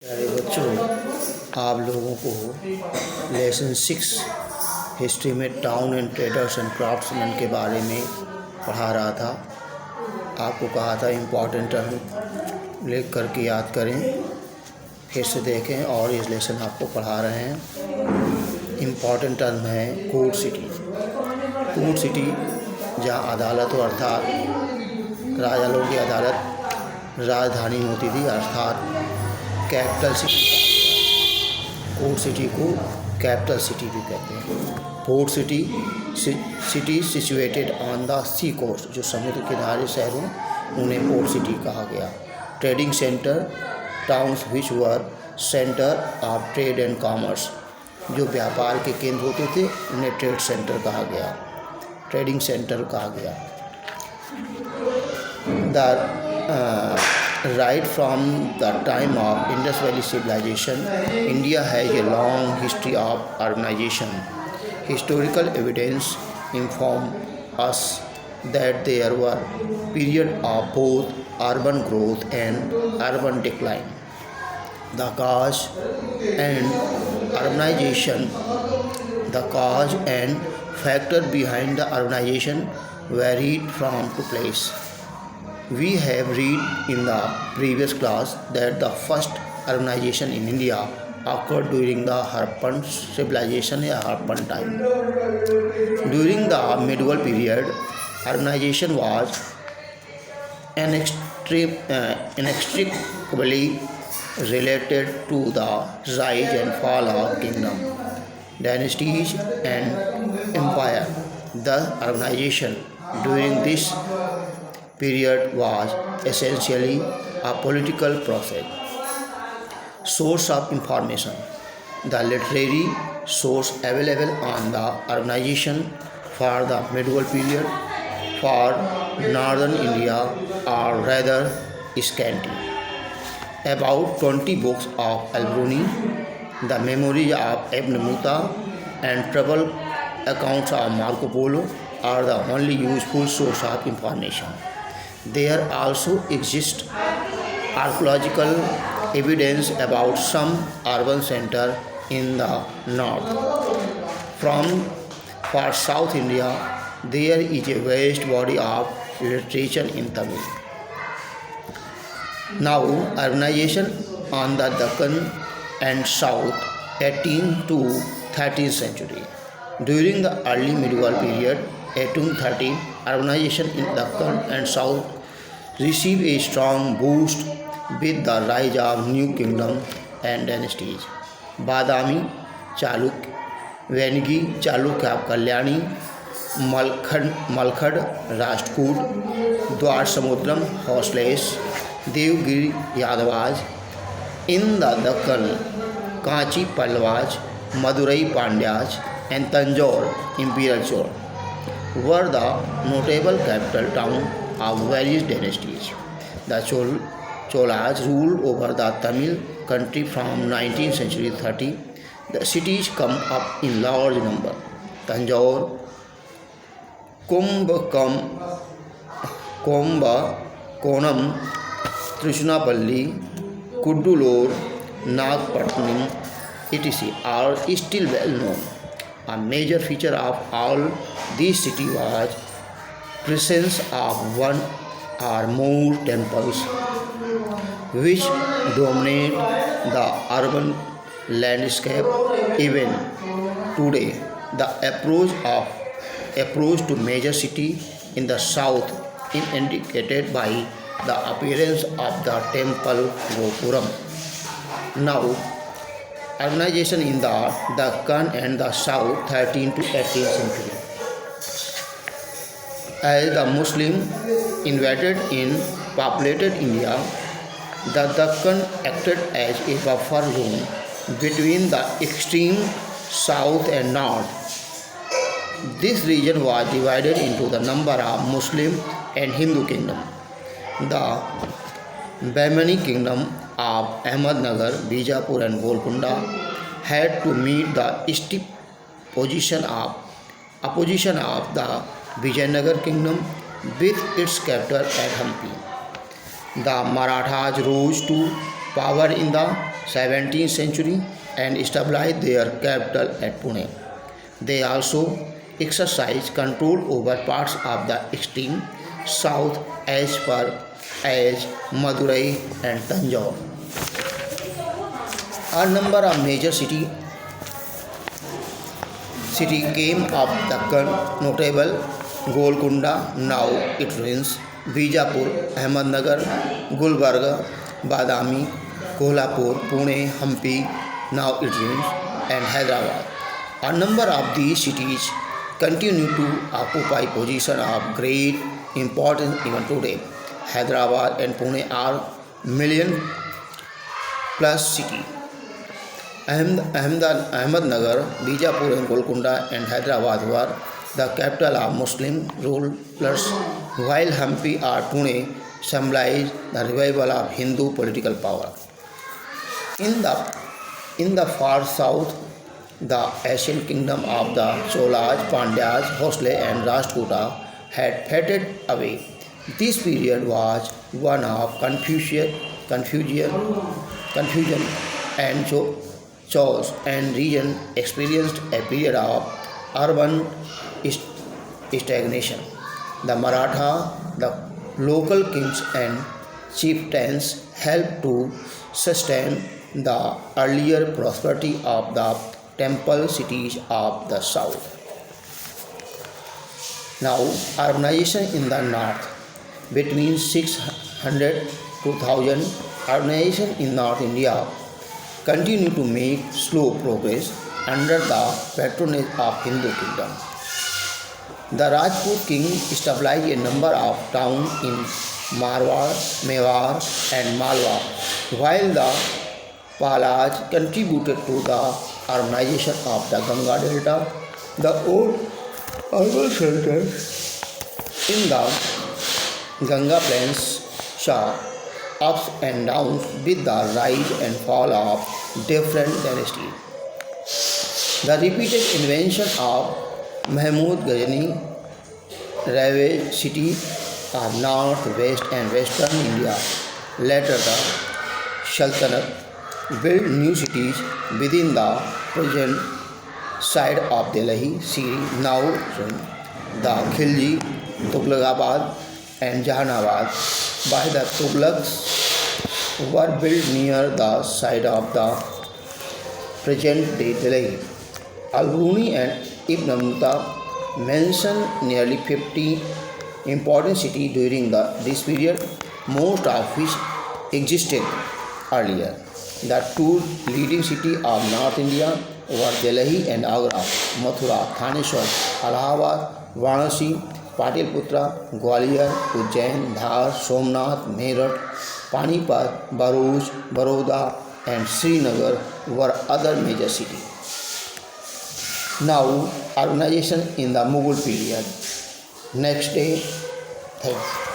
प्यारे बच्चों, आप लोगों को लेसन 6 हिस्ट्री में town and traders and craftsman के बारे में पढ़ा रहा था। आपको कहा था इम्पॉर्टेंट टर्म लिख करके याद करें, फिर से देखें और इस लेसन आपको पढ़ा रहे हैं। इम्पॉर्टेंट टर्म है कोर्ट सिटी। कोर्ट सिटी जहाँ अदालत हो अर्थात राजा लोगों की अदालत राजधानी होती थी अर्थात कैपिटल सिटी। कोर्ट सिटी को कैपिटल सिटी भी कहते हैं। Port city city situated on the sea coast, जो समुद्र किनारे शहर हों उन्हें पोर्ट सिटी कहा गया। Trading centre towns which were centre of trade and commerce, जो व्यापार के केंद्र होते थे उन्हें ट्रेड सेंटर कहा गया, ट्रेडिंग सेंटर कहा गया। Right from the time of Indus Valley civilization, India has a long history of urbanization. Historical evidence inform us that there were periods of both urban growth and urban decline. The cause and factor behind the urbanization varied from to place. We have read in the previous class that the first urbanization in India occurred during the Harappan civilization or Harappan time. During the medieval period, urbanization was inextricably related to the rise and fall of kingdom, dynasties and empire. The urbanization during this period was essentially a political process. Source of information: the literary source available on the urbanization for the medieval period for northern India are rather scanty. About 20 books of Al-Biruni, the memoirs of Ibn Muta, and travel accounts of Marco Polo are the only useful source of information. There also exists archaeological evidence about some urban center in the north. For South India, there is a vast body of literature in Tamil. Now, urbanization on the Deccan and South, 18th to 13th century. During the early medieval period, 1813, urbanization in Deccan and South received a strong boost with the rise of new kingdom and dynasties. Badami Chalukya, Vengi Chalukya of Kalyani, Malkhad Rashtkut, Dwar Samudram Hoysala, Devgiri Yadavas. In the Deccan, Kanchi Pallavas, Madurai Pandyas, and Tanjore Imperial Chol were the notable capital town of various dynasties. The Cholas ruled over the Tamil country from 19th century 30. The cities come up in large number: Tanjore, Kumbakonam, Trichinopalli, Kuddalur, Nagapattinam, etc. are still well known. A major feature of all these cities was presence of one or more temples which dominate the urban landscape. Even today, the approach to major city in the south is indicated by the appearance of the temple Gopuram. Now, urbanization in the Deccan and the south, 13th to 18th century. As the Muslim invaded in populated India, the Deccan acted as a buffer zone between the extreme south and north. This region was divided into the number of Muslim and Hindu kingdom. The Bahmani kingdom of Ahmednagar, Bijapur and Golconda had to meet the stiff opposition of the Vijayanagar kingdom with its capital at Hampi. The Marathas rose to power in the 17th century and established their capital at Pune. They also exercised control over parts of the extreme south as far as Madurai and Tanjore. A number of major city came of Dakkan, notable Golconda, now it remains, Bijapur, Ahmednagar, Gulbarga, Badami, Kolhapur, Pune, Hampi, now it remains, and Hyderabad. A number of these cities continue to occupy position of great importance even today. Hyderabad and Pune are million plus city. Ahmednagar, Bijapur and Golconda and Hyderabad were the capital of Muslim rulers, while Hampi or Pune symbolized the revival of Hindu political power. In the far south, the ancient kingdom of the Cholas, Pandyas, Hosle and Rashtrakuta had faded away. This period was one of confusion and chaos, and region experienced a period of urban stagnation. The Maratha, the local kings and chieftains helped to sustain the earlier prosperity of the temple cities of the south. Now, urbanization in the north. Between 600 to 1000, urbanization in North India continued to make slow progress under the patronage of Hindu kingdom. The Rajput king established a number of towns in Marwar, Mewar and Malwa, while the Palaj contributed to the urbanization of the Ganga Delta. The old urban centers in the Ganga plains saw ups and downs with the rise and fall of different dynasties. The repeated invasion of Mahmud Ghazni ravaged cities of north, west and western India. Later the Sultanate built new cities within the present side of Delhi, Siri, now the Khilji, Tughlaqabad and Jahanabad by the Tughlaqs were built near the side of the present-day Delhi. Al-Biruni and Ibn Battuta mention nearly 50 important cities during this period, most of which existed earlier. The two leading cities of North India were Delhi and Agra, Mathura, Thaneshwar, Allahabad, Varanasi, Pataliputra, Gwalior, Ujjain, Dhar, Somnath, Meerut, Panipat, Bharuch, Baroda and Srinagar were other major cities. Now, urbanization in the Mughal period. Next day, thanks.